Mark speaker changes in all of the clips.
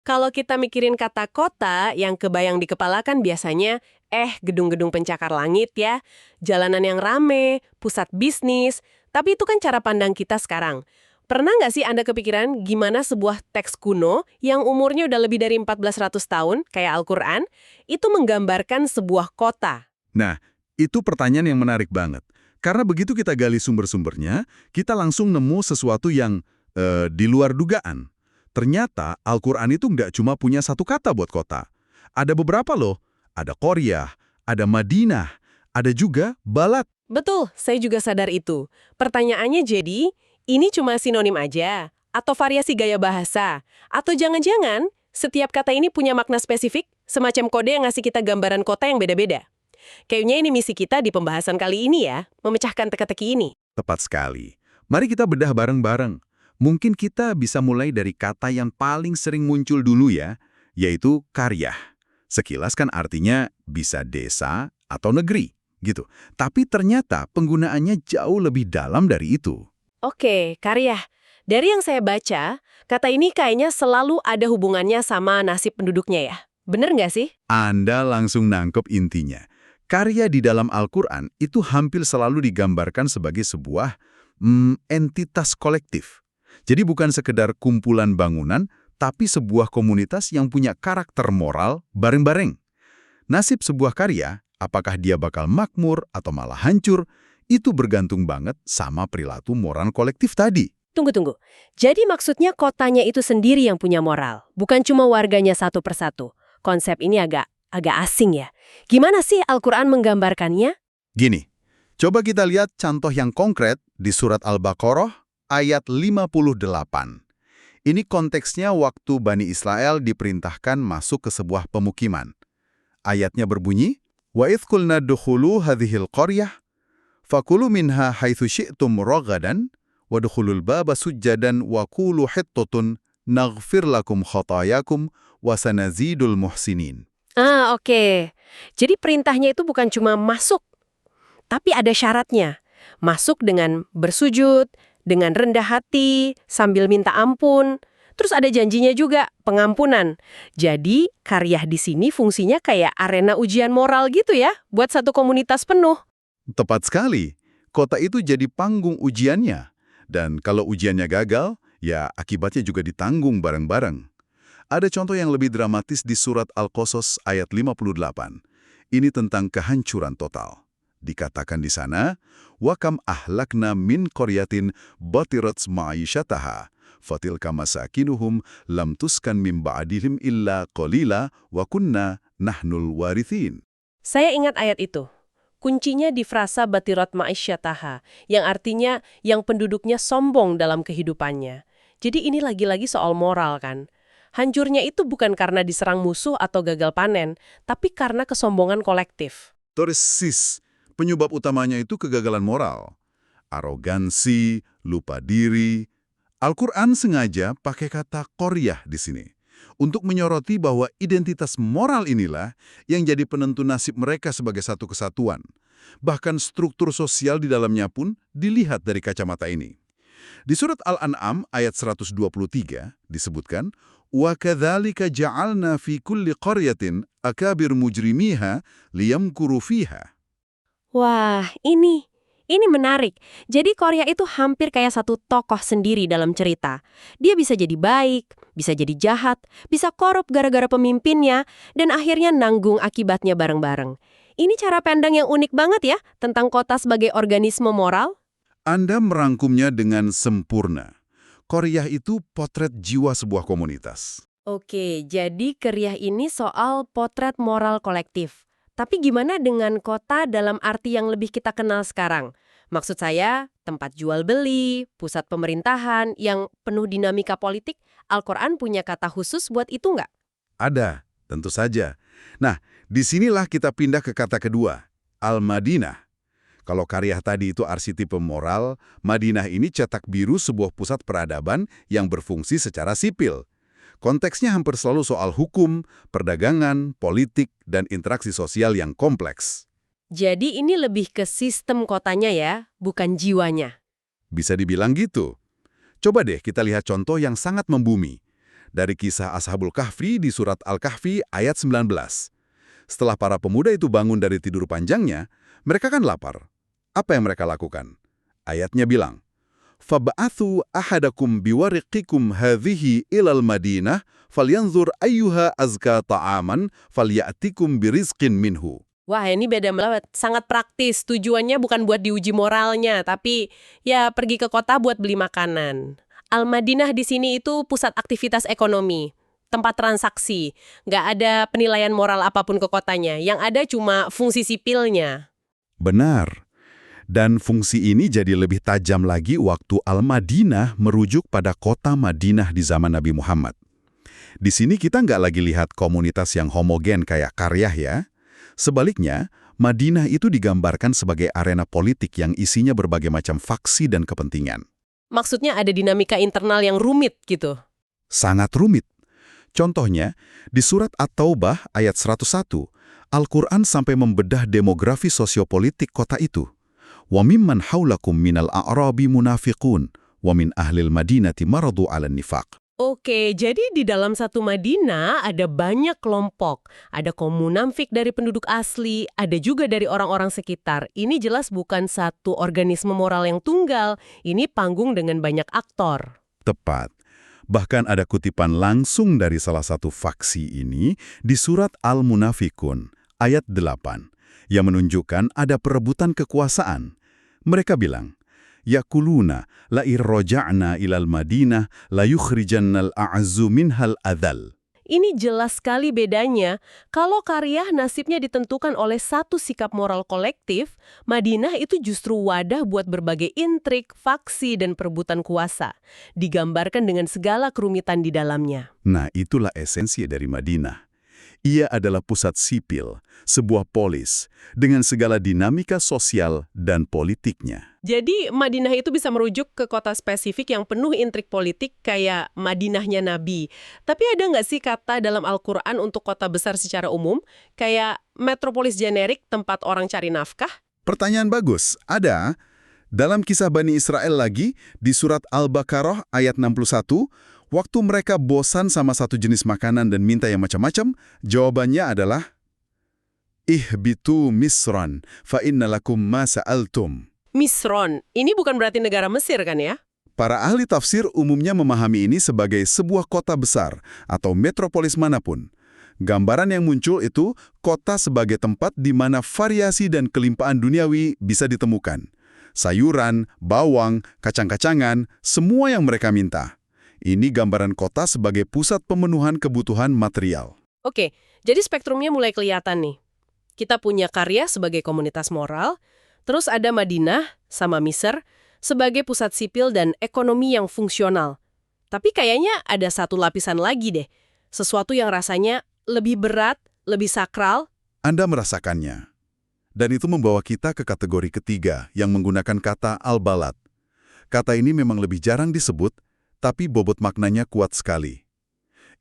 Speaker 1: Kalau kita mikirin kata kota, yang kebayang di kepala kan biasanya, gedung-gedung pencakar langit ya, jalanan yang rame, pusat bisnis, tapi itu kan cara pandang kita sekarang. Pernah nggak sih Anda kepikiran gimana sebuah teks kuno yang umurnya udah lebih dari 1400 tahun, kayak Al-Quran, itu menggambarkan sebuah kota?
Speaker 2: Nah, itu pertanyaan yang menarik banget. Karena begitu kita gali sumber-sumbernya, kita langsung nemu sesuatu yang di luar dugaan. Ternyata Al-Quran itu nggak cuma punya satu kata buat kota. Ada beberapa loh. Ada Qaryah, ada Madinah, ada juga Balad.
Speaker 1: Betul, saya juga sadar itu. Pertanyaannya jadi, ini cuma sinonim aja? Atau variasi gaya bahasa? Atau jangan-jangan setiap kata ini punya makna spesifik, semacam kode yang ngasih kita gambaran kota yang beda-beda? Kayaknya ini misi kita di pembahasan kali ini ya, memecahkan teka-teki ini.
Speaker 2: Tepat sekali. Mari kita bedah bareng-bareng. Mungkin kita bisa mulai dari kata yang paling sering muncul dulu ya, yaitu karyah. Sekilas kan artinya bisa desa atau negeri, gitu. Tapi ternyata penggunaannya jauh lebih dalam dari itu.
Speaker 1: Oke, karya. Dari yang saya baca, kata ini kayaknya selalu ada hubungannya sama nasib penduduknya ya. Bener nggak sih?
Speaker 2: Anda langsung nangkep intinya. Karya di dalam Al-Quran itu hampir selalu digambarkan sebagai sebuah entitas kolektif. Jadi bukan sekedar kumpulan bangunan, tapi sebuah komunitas yang punya karakter moral bareng-bareng. Nasib sebuah karya, apakah dia bakal makmur atau malah hancur, itu bergantung banget sama perilaku moral kolektif tadi.
Speaker 1: Tunggu. Jadi maksudnya kotanya itu sendiri yang punya moral, bukan cuma warganya satu persatu. Konsep ini agak asing ya. Gimana sih Al-Quran menggambarkannya?
Speaker 2: Gini, coba kita lihat contoh yang konkret di surat Al-Baqarah ayat 58. Ini konteksnya waktu Bani Israel diperintahkan masuk ke sebuah pemukiman. Ayatnya berbunyi, وَإِذْ قُلْنَا دُخُلُوا هَذِهِ الْقَرْيَةِ فَكُلُوا مِنْهَا حَيْثُ شِئْتُمْ رَغَدًا وَادْخُلُوا الْبَابَ سُجَّدًا وَقُولُوا حِطَّةٌ نَغْفِرْ لَكُمْ خَطَايَاكُمْ وَسَنَزِيدُ الْمُحْسِنِينَ.
Speaker 1: Oke. Jadi perintahnya itu bukan cuma masuk, tapi ada syaratnya. Masuk dengan bersujud, dengan rendah hati, sambil minta ampun. Terus ada janjinya juga, pengampunan. Jadi, karyah di sini fungsinya kayak arena ujian moral gitu ya, buat satu komunitas penuh.
Speaker 2: Tepat sekali. Kota itu jadi panggung ujiannya. Dan kalau ujiannya gagal, ya akibatnya juga ditanggung bareng-bareng. Ada contoh yang lebih dramatis di surat Al-Qasas ayat 58. Ini tentang kehancuran total. Dikatakan di sana, wa kam ahlakna min qaryatin batirat ma'isyataha fatilka masakinuhum lam tuskan min ba'dihim illa qalila wa kunna nahnul warithin.
Speaker 1: Saya ingat ayat itu. Kuncinya di frasa batirat ma'isyataha, yang artinya yang penduduknya sombong dalam kehidupannya. Jadi ini lagi-lagi soal moral kan. Hancurnya itu bukan karena diserang musuh atau gagal panen, tapi karena kesombongan kolektif.
Speaker 2: Persis, penyebab utamanya itu kegagalan moral. Arogansi, lupa diri. Al-Quran sengaja pakai kata qaryah di sini untuk menyoroti bahwa identitas moral inilah yang jadi penentu nasib mereka sebagai satu kesatuan. Bahkan struktur sosial di dalamnya pun dilihat dari kacamata ini. Di surat Al-An'am ayat 123 disebutkan, wa kadzalika ja'alna fi kulli qaryatin akabir mujrimiha liyamkuru fiha.
Speaker 1: Wah, ini menarik. Jadi Korea itu hampir kayak satu tokoh sendiri dalam cerita. Dia bisa jadi baik, bisa jadi jahat, bisa korup gara-gara pemimpinnya, dan akhirnya nanggung akibatnya bareng-bareng. Ini cara pandang yang unik banget ya, tentang kota sebagai organisme moral.
Speaker 2: Anda merangkumnya dengan sempurna. Qaryah itu potret jiwa sebuah komunitas.
Speaker 1: Oke, jadi Korea ini soal potret moral kolektif. Tapi gimana dengan kota dalam arti yang lebih kita kenal sekarang? Maksud saya, tempat jual beli, pusat pemerintahan, yang penuh dinamika politik, Al-Quran punya kata khusus buat itu nggak?
Speaker 2: Ada, tentu saja. Nah, disinilah kita pindah ke kata kedua, Al-Madinah. Kalau Qaryah tadi itu arsitipe moral, Madinah ini cetak biru sebuah pusat peradaban yang berfungsi secara sipil. Konteksnya hampir selalu soal hukum, perdagangan, politik, dan interaksi sosial yang kompleks.
Speaker 1: Jadi ini lebih ke sistem kotanya ya, bukan jiwanya.
Speaker 2: Bisa dibilang gitu. Coba deh kita lihat contoh yang sangat membumi. dari kisah Ashabul Kahfi di surat Al-Kahfi ayat 19. Setelah para pemuda itu bangun dari tidur panjangnya, mereka kan lapar. Apa yang mereka lakukan? Ayatnya bilang, "Fab'athu ahadakum biwariqikum hadhihi ilal madinah falyanzur ayyuha azka ta'aman falyatikum birizqin minhu."
Speaker 1: Wah, ini beda banget. Sangat praktis. Tujuannya bukan buat diuji moralnya, tapi ya pergi ke kota buat beli makanan. Al-Madinah di sini itu pusat aktivitas ekonomi, tempat transaksi. Nggak ada penilaian moral apapun ke kotanya. Yang ada cuma fungsi sipilnya.
Speaker 2: Benar. Dan fungsi ini jadi lebih tajam lagi waktu Al-Madinah merujuk pada kota Madinah di zaman Nabi Muhammad. Di sini kita nggak lagi lihat komunitas yang homogen kayak Qaryah ya. Sebaliknya, Madinah itu digambarkan sebagai arena politik yang isinya berbagai macam faksi dan kepentingan.
Speaker 1: Maksudnya ada dinamika internal yang rumit gitu.
Speaker 2: Sangat rumit. Contohnya, di surat At-Taubah ayat 101, Al-Quran sampai membedah demografi sosiopolitik kota itu. Wa mimman haulakum minal a'rabi munafiqun, wa min ahlil madinati maradu 'alan nifaq.
Speaker 1: Oke, jadi di dalam satu Madinah ada banyak kelompok. Ada kaum munafik dari penduduk asli, ada juga dari orang-orang sekitar. Ini jelas bukan satu organisme moral yang tunggal. Ini panggung dengan banyak aktor.
Speaker 2: Tepat. Bahkan ada kutipan langsung dari salah satu faksi ini di surat Al-Munafikun, ayat 8, yang menunjukkan ada perebutan kekuasaan. Mereka bilang, Yakuluna la irroja'na ilal madinah la yukhrijannal a'azzu minhal adhal.
Speaker 1: Ini jelas sekali bedanya. Kalau Qaryah nasibnya ditentukan oleh satu sikap moral kolektif, Madinah itu justru wadah buat berbagai intrik, faksi, dan perebutan kuasa. Digambarkan dengan segala kerumitan di dalamnya.
Speaker 2: Nah, itulah esensi dari Madinah. Ia adalah pusat sipil, sebuah polis, dengan segala dinamika sosial dan politiknya.
Speaker 1: Jadi Madinah itu bisa merujuk ke kota spesifik yang penuh intrik politik kayak Madinahnya Nabi. Tapi ada nggak sih kata dalam Al-Quran untuk kota besar secara umum? Kayak metropolis generik tempat orang cari nafkah?
Speaker 2: Pertanyaan bagus. Ada. Dalam kisah Bani Israel lagi, di surat Al-Baqarah ayat 61, waktu mereka bosan sama satu jenis makanan dan minta yang macam-macam, jawabannya adalah, Ihbitu Misran, fa inna lakum ma sa'altum.
Speaker 1: Misron, ini bukan berarti negara Mesir kan ya?
Speaker 2: Para ahli tafsir umumnya memahami ini sebagai sebuah kota besar atau metropolis manapun. Gambaran yang muncul itu kota sebagai tempat di mana variasi dan kelimpahan duniawi bisa ditemukan. Sayuran, bawang, kacang-kacangan, semua yang mereka minta. Ini gambaran kota sebagai pusat pemenuhan kebutuhan material.
Speaker 1: Oke, jadi spektrumnya mulai kelihatan nih. Kita punya Qaryah sebagai komunitas moral, terus ada Madinah sama Misr sebagai pusat sipil dan ekonomi yang fungsional. Tapi kayaknya ada satu lapisan lagi deh. Sesuatu yang rasanya lebih berat, lebih sakral.
Speaker 2: Anda merasakannya. Dan itu membawa kita ke kategori ketiga yang menggunakan kata al-balad. Kata ini memang lebih jarang disebut, tapi bobot maknanya kuat sekali.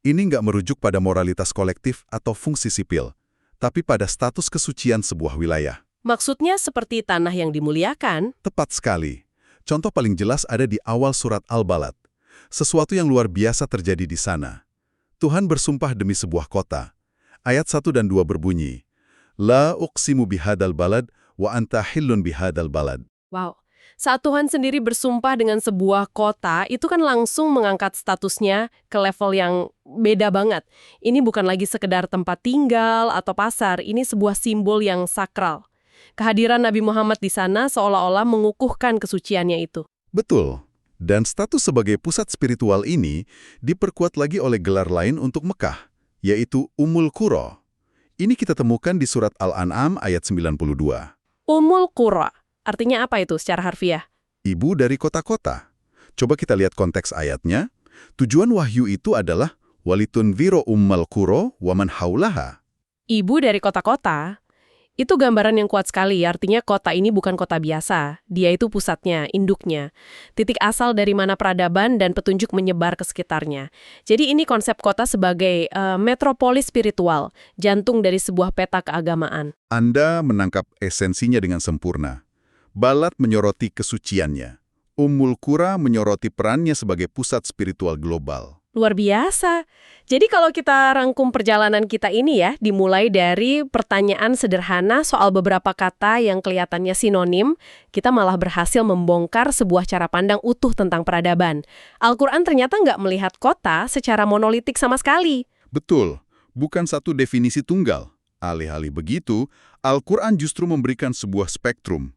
Speaker 2: Ini nggak merujuk pada moralitas kolektif atau fungsi sipil, tapi pada status kesucian sebuah wilayah.
Speaker 1: Maksudnya seperti tanah yang dimuliakan.
Speaker 2: Tepat sekali. Contoh paling jelas ada di awal surat Al-Balad. Sesuatu yang luar biasa terjadi di sana. Tuhan bersumpah demi sebuah kota. Ayat 1 dan 2 berbunyi, La uqsimu bihadal balad wa anta hillun bihadal balad.
Speaker 1: Wow. Saat Tuhan sendiri bersumpah dengan sebuah kota, itu kan langsung mengangkat statusnya ke level yang beda banget. Ini bukan lagi sekedar tempat tinggal atau pasar, ini sebuah simbol yang sakral. Kehadiran Nabi Muhammad di sana seolah-olah mengukuhkan kesuciannya itu.
Speaker 2: Betul. Dan status sebagai pusat spiritual ini diperkuat lagi oleh gelar lain untuk Mekah, yaitu Ummul Qura. Ini kita temukan di surat Al-An'am ayat 92.
Speaker 1: Ummul Qura, artinya apa itu secara harfiah?
Speaker 2: Ibu dari kota-kota. Coba kita lihat konteks ayatnya. Tujuan wahyu itu adalah walitunziro ummal qura wa man haulaha.
Speaker 1: Ibu dari kota-kota. Itu gambaran yang kuat sekali, artinya kota ini bukan kota biasa. Dia itu pusatnya, induknya. Titik asal dari mana peradaban dan petunjuk menyebar ke sekitarnya. Jadi ini konsep kota sebagai metropolis spiritual, jantung dari sebuah peta keagamaan.
Speaker 2: Anda menangkap esensinya dengan sempurna. Balad menyoroti kesuciannya. Ummul Qura menyoroti perannya sebagai pusat spiritual global.
Speaker 1: Luar biasa. Jadi kalau kita rangkum perjalanan kita ini ya, dimulai dari pertanyaan sederhana soal beberapa kata yang kelihatannya sinonim, kita malah berhasil membongkar sebuah cara pandang utuh tentang peradaban. Al-Quran ternyata nggak melihat kota secara monolitik sama sekali.
Speaker 2: Betul, bukan satu definisi tunggal. Alih-alih begitu, Al-Quran justru memberikan sebuah spektrum.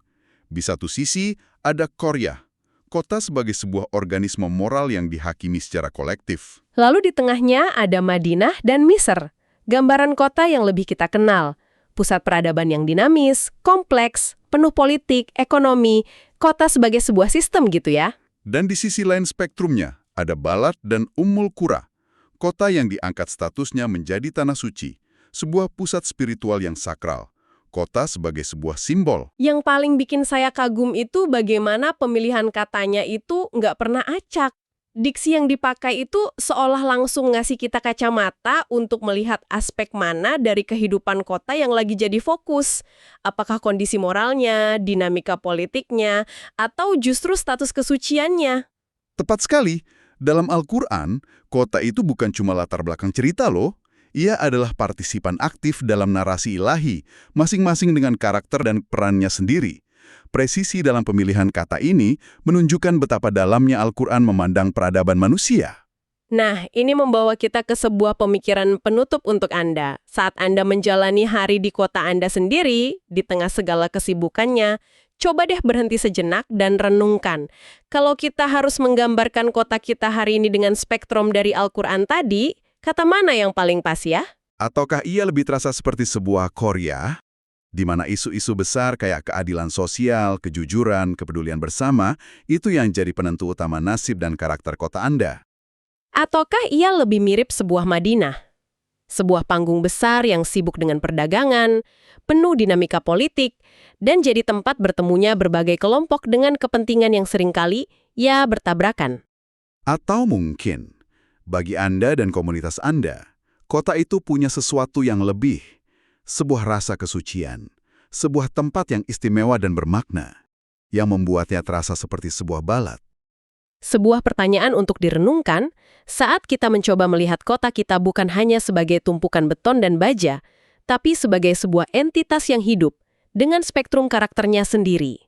Speaker 2: Di satu sisi, ada Qaryah, kota sebagai sebuah organisme moral yang dihakimi secara kolektif.
Speaker 1: Lalu di tengahnya ada Madinah dan Misr, gambaran kota yang lebih kita kenal. Pusat peradaban yang dinamis, kompleks, penuh politik, ekonomi, kota sebagai sebuah sistem gitu ya.
Speaker 2: Dan di sisi lain spektrumnya, ada Balad dan Ummul Qura, kota yang diangkat statusnya menjadi tanah suci, sebuah pusat spiritual yang sakral. Kota sebagai sebuah simbol.
Speaker 1: Yang paling bikin saya kagum itu bagaimana pemilihan katanya itu nggak pernah acak. Diksi yang dipakai itu seolah langsung ngasih kita kacamata untuk melihat aspek mana dari kehidupan kota yang lagi jadi fokus. Apakah kondisi moralnya, dinamika politiknya, atau justru status kesuciannya?
Speaker 2: Tepat sekali, dalam Al-Quran, kota itu bukan cuma latar belakang cerita loh. Ia adalah partisipan aktif dalam narasi ilahi, masing-masing dengan karakter dan perannya sendiri. Presisi dalam pemilihan kata ini menunjukkan betapa dalamnya Al-Quran memandang peradaban manusia.
Speaker 1: Nah, ini membawa kita ke sebuah pemikiran penutup untuk Anda. Saat Anda menjalani hari di kota Anda sendiri, di tengah segala kesibukannya, coba deh berhenti sejenak dan renungkan. Kalau kita harus menggambarkan kota kita hari ini dengan spektrum dari Al-Quran tadi, kata mana yang paling pas ya?
Speaker 2: Ataukah ia lebih terasa seperti sebuah Qaryah, di mana isu-isu besar kayak keadilan sosial, kejujuran, kepedulian bersama, itu yang jadi penentu utama nasib dan karakter kota Anda?
Speaker 1: Ataukah ia lebih mirip sebuah Madinah? Sebuah panggung besar yang sibuk dengan perdagangan, penuh dinamika politik, dan jadi tempat bertemunya berbagai kelompok dengan kepentingan yang seringkali, ya bertabrakan.
Speaker 2: Atau mungkin, bagi Anda dan komunitas Anda, kota itu punya sesuatu yang lebih, sebuah rasa kesucian, sebuah tempat yang istimewa dan bermakna, yang membuatnya terasa seperti sebuah balad.
Speaker 1: Sebuah pertanyaan untuk direnungkan saat kita mencoba melihat kota kita bukan hanya sebagai tumpukan beton dan baja, tapi sebagai sebuah entitas yang hidup dengan spektrum karakternya sendiri.